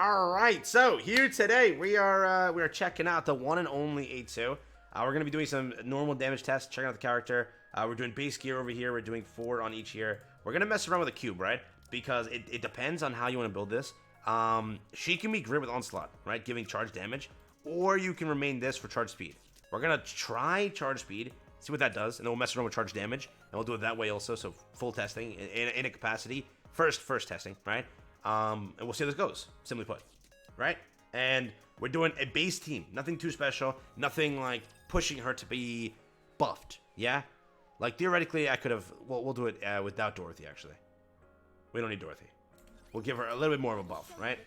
All right, so here today we are checking out the one and only A2. We're gonna be doing some normal damage tests, checking out the character. We're doing base gear over here. We're doing 4 on each here. We're gonna mess around with a cube, right? Because it depends on how you want to build this. She can be great with onslaught, right, giving charge damage, or you can remain this for charge speed. We're gonna try charge speed, see what that does, and then we'll mess around with charge damage, and we'll do it that way also. So full testing in a capacity. First testing, right? And we'll see how this goes, simply put, right? And we're doing a base team, nothing too special, nothing like pushing her to be buffed, yeah? Like, theoretically, I could have, we'll do it without Dorothy, actually. We don't need Dorothy. We'll give her a little bit more of a buff, right?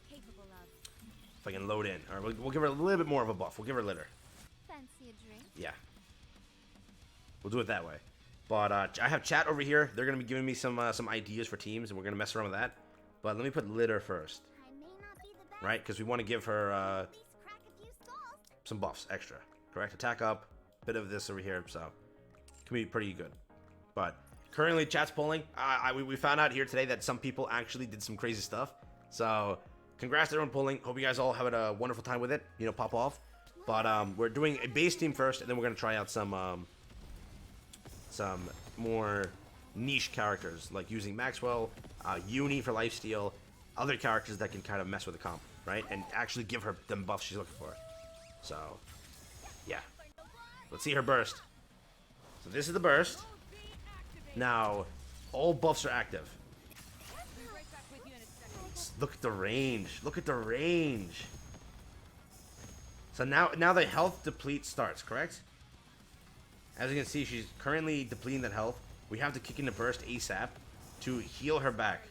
If I can load in. All right, we'll give her a little bit more of a buff. We'll give her litter. Fancy a drink? Yeah. We'll do it that way. But I have chat over here. They're going to be giving me some ideas for teams, and we're going to mess around with that. But let me put litter first. Right? Because we want to give her some buffs extra. Correct? Attack up. Bit of this over here, so can be pretty good. But currently, chat's polling. We found out here today that some people actually did some crazy stuff. So congrats to everyone polling. Hope you guys all have a wonderful time with it. You know, pop off. But we're doing a base team first, and then we're going to try out some more niche characters, like using Maxwell, Uni for lifesteal, other characters that can kind of mess with the comp, right? And actually give her them buffs she's looking for. So, yeah. Let's see her burst. So this is the burst. Now, all buffs are active. Look at the range. Look at the range. So now the health deplete starts, correct? As you can see, she's currently depleting that health. We have to kick in the burst ASAP to heal her back.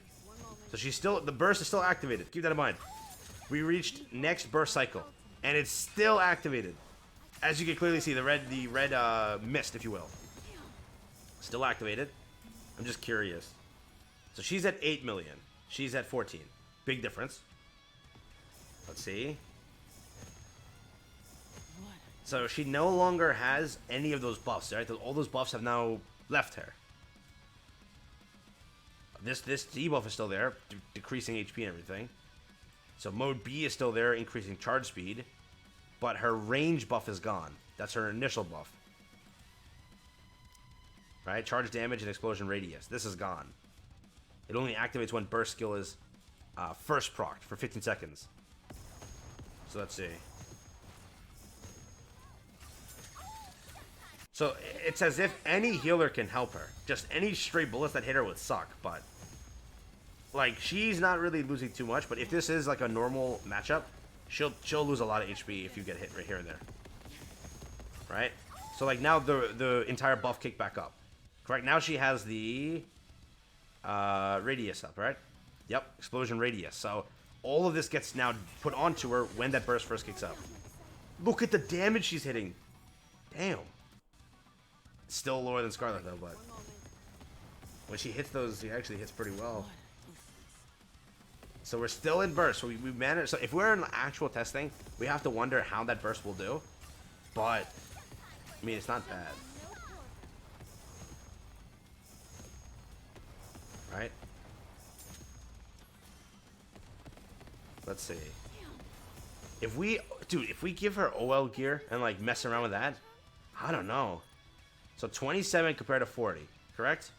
So she's still, the burst is still activated. Keep that in mind. We reached next burst cycle, and it's still activated. As you can clearly see, the red mist, if you will, still activated. I'm just curious. So she's at 8 million. She's at 14. Big difference. Let's see. So she no longer has any of those buffs, right? All those buffs have now left her. This debuff is still there, decreasing HP and everything. So mode B is still there, increasing charge speed. But her range buff is gone. That's her initial buff. Right? Charge damage and explosion radius. This is gone. It only activates when burst skill is first procced for 15 seconds. So let's see. So it's as if any healer can help her. Just any stray bullets that hit her would suck, but like, she's not really losing too much. But if this is like a normal matchup, she'll lose a lot of HP if you get hit right here and there. Right? So like now the entire buff kicked back up. Correct? Now she has the radius up, right? Yep, explosion radius. So all of this gets now put onto her when that burst first kicks up. Look at the damage she's hitting. Damn. Still lower than Scarlet though, but when she hits those, she actually hits pretty well. So we're still in burst. So we managed. So if we're in actual testing, we have to wonder how that burst will do. But I mean, it's not bad, right? Let's see. If we give her OL gear and like mess around with that, I don't know. So 27 compared to 40, correct?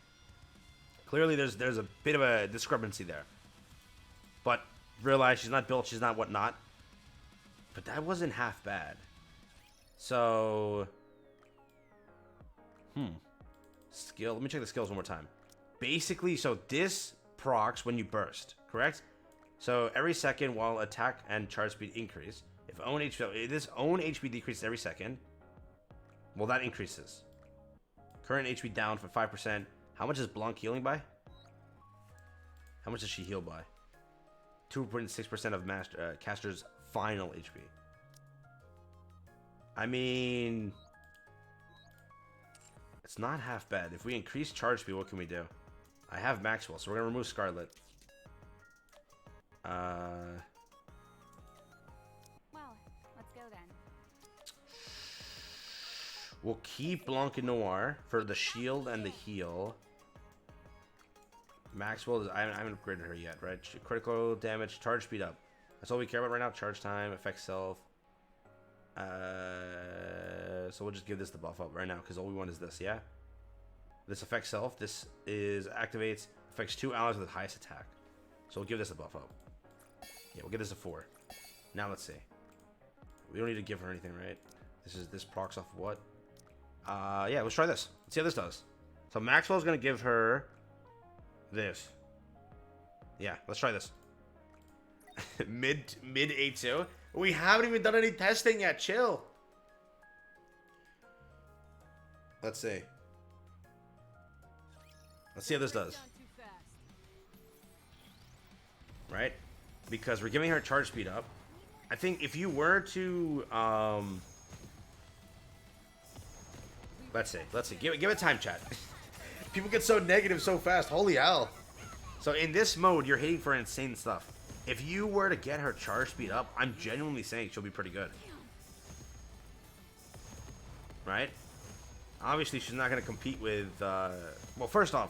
Clearly there's a bit of a discrepancy there. But realize she's not built, she's not whatnot. But that wasn't half bad. So skill, let me check the skills one more time. Basically, so this procs when you burst, correct? So every second while attack and charge speed increase. If this own HP decreases every second, well, that increases. Current HP down for 5%. How much is Blanc healing by? How much does she heal by? 2.6% of caster's final HP. I mean, it's not half bad. If we increase charge speed, what can we do? I have Maxwell, so we're gonna remove Scarlet. Well, let's go then. We'll keep Blanc and Noir for the shield and the heal. Maxwell is, I haven't upgraded her yet, right? Critical damage, charge speed up. That's all we care about right now. Charge time, affect self. So we'll just give this the buff up right now because all we want is this, yeah? This affects self. This is activates, affects 2 allies with the highest attack. So we'll give this a buff up. Yeah, we'll give this a 4. Now let's see. We don't need to give her anything, right? This procs off what? Yeah, let's try this. Let's see how this does. So Maxwell's gonna give her this. Yeah, let's try this. mid A2. We haven't even done any testing yet. Chill. Let's see. Let's see how this does. Right? Because we're giving her charge speed up. I think if you were to let's see. Give it time, chat. People get so negative so fast. Holy hell. So in this mode, you're hitting for insane stuff. If you were to get her charge speed up, I'm genuinely saying she'll be pretty good. Right? Obviously, she's not going to compete with... well, first off,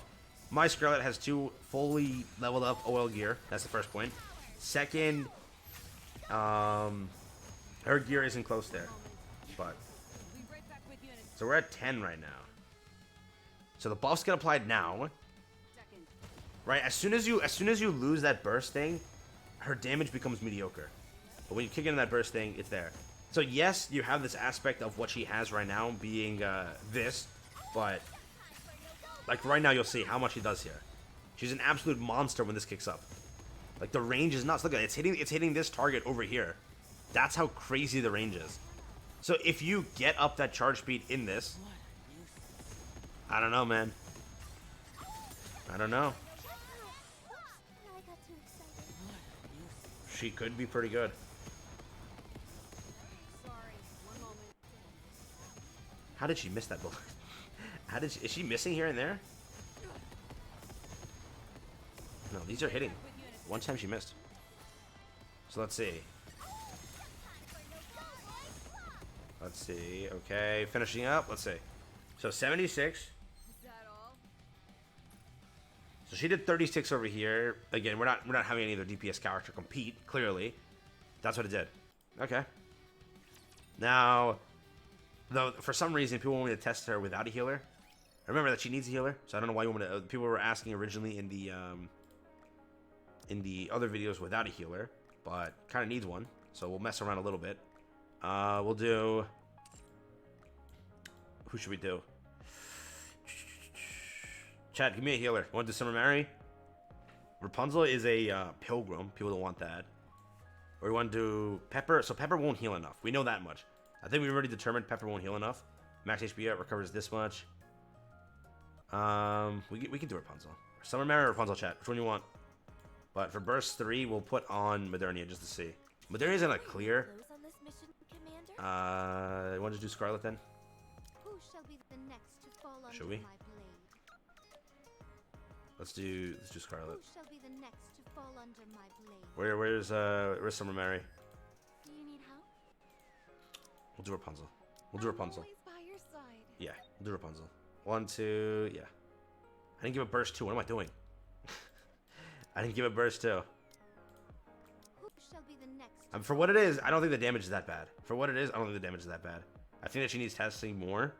my Scarlet has 2 fully leveled up OL gear. That's the first point. Second, her gear isn't close there. But... so we're at 10 right now. So the buffs get applied now. Right? As soon as you lose that burst thing, her damage becomes mediocre. But when you kick into that burst thing, it's there. So yes, you have this aspect of what she has right now being this, but like right now you'll see how much she does here. She's an absolute monster when this kicks up. Like the range is nuts. Look at it. It's hitting this target over here. That's how crazy the range is. So if you get up that charge speed in this, I don't know, man. I don't know. She could be pretty good. How did she miss that bullet? How did she, is she missing here and there? No, these are hitting. One time she missed. So let's see. Let's see. Okay, finishing up. Let's see. So 76. So she did 36 over here. Again, we're not having any other DPS character compete. Clearly, that's what it did. Okay. Now, though, for some reason, people want me to test her without a healer. Remember that she needs a healer, so I don't know why you want me to. People were asking originally in the other videos without a healer, but kind of needs one. So we'll mess around a little bit. We'll do. Who should we do? Chat, give me a healer. Want to do Summer Mary? Rapunzel is a pilgrim. People don't want that. Or we want to do Pepper. So Pepper won't heal enough. We know that much. I think we already determined Pepper won't heal enough. Max HP recovers this much. We can do Rapunzel. Summer Mary or Rapunzel, chat. Which one you want? But for burst 3, we'll put on Modernia just to see. Modernia's gonna clear. You want to do Scarlet then? Should we? Let's do Scarlet. Where's Summer Mary? Do you need help? We'll do Rapunzel. We'll do Rapunzel. Yeah, we'll do Rapunzel. 1, 2, yeah. I didn't give a burst 2. What am I doing? I didn't give a burst 2. For what it is, I don't think the damage is that bad. For what it is, I don't think the damage is that bad. I think that she needs testing more.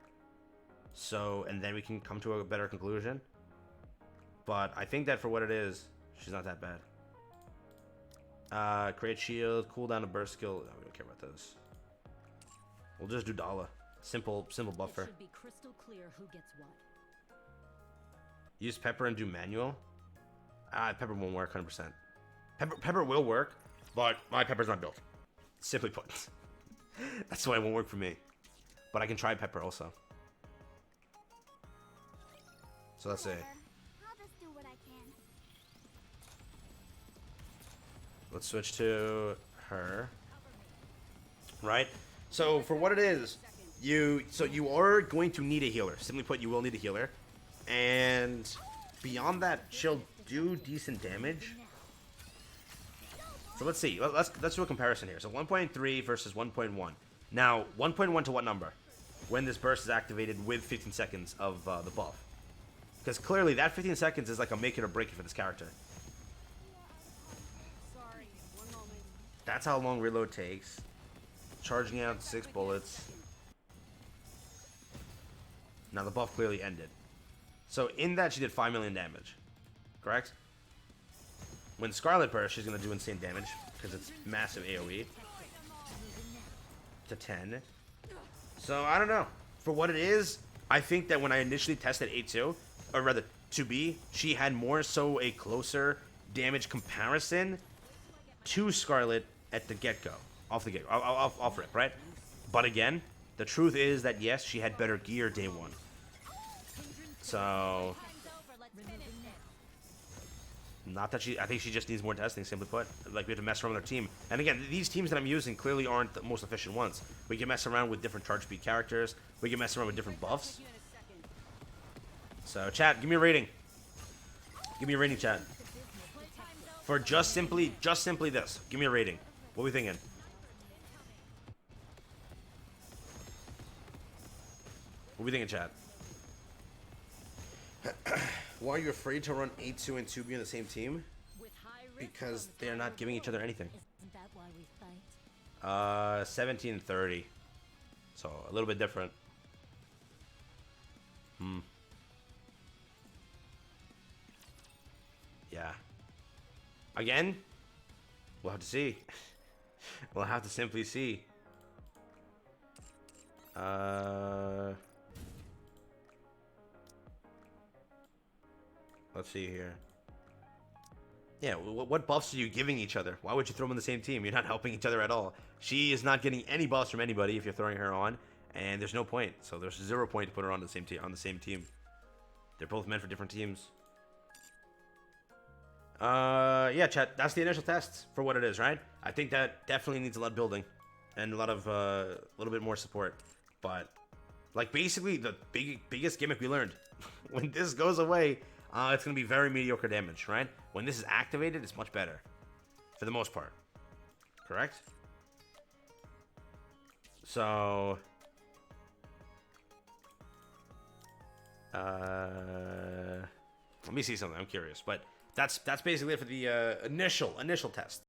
So, and then we can come to a better conclusion. But I think that for what it is, she's not that bad. Create shield, cooldown to burst skill. No, we don't care about those. We'll just do Dala. Simple buffer. It should be crystal clear who gets what. Use Pepper and do manual. Pepper won't work 100%. Pepper will work, but my Pepper's not built. Simply put. That's why it won't work for me. But I can try Pepper also. So let's see. I'll just do what I can. Let's switch to her. Right? So for what it is, you are going to need a healer. Simply put, you will need a healer. And beyond that, she'll do decent damage. So let's see. Let's do a comparison here. So 1.3 versus 1.1. Now, 1.1 to what number? When this burst is activated with 15 seconds of the buff. Because clearly that 15 seconds is like a make it or break it for this character. That's how long reload takes. Charging out 6 bullets. Now the buff clearly ended. So in that she did 5 million damage. Correct? When Scarlet bursts, she's going to do insane damage because it's massive AoE. To 10. So I don't know. For what it is, I think that when I initially tested A2, or rather 2B, she had more so a closer damage comparison to Scarlet at the get-go. Off the get-go. Off rip, right? But again, the truth is that yes, she had better gear day 1. So... Not that I think she just needs more testing, simply put. Like, we have to mess around with our team. And again, these teams that I'm using clearly aren't the most efficient ones. We can mess around with different charge speed characters. We can mess around with different buffs. So, chat, give me a rating. Give me a rating, chat. For just simply this. Give me a rating. What are we thinking? What are we thinking, chat? Why are you afraid to run A2 and 2B on the same team? Because they're not giving each other anything. Isn't that why we fight? 17 and 30. So, a little bit different. Yeah. Again? We'll have to see. We'll have to simply see. Let's see here. Yeah, what buffs are you giving each other? Why would you throw them on the same team? You're not helping each other at all. She is not getting any buffs from anybody if you're throwing her on, and there's no point. So there's 0 point to put her on the same team. They're both meant for different teams. Yeah, chat. That's the initial test for what it is, right? I think that definitely needs a lot of building and a lot of little bit more support. But like basically the biggest gimmick we learned when this goes away. It's going to be very mediocre damage, right? When this is activated, it's much better. For the most part. Correct? So... let me see something. I'm curious. But that's basically it for the initial test.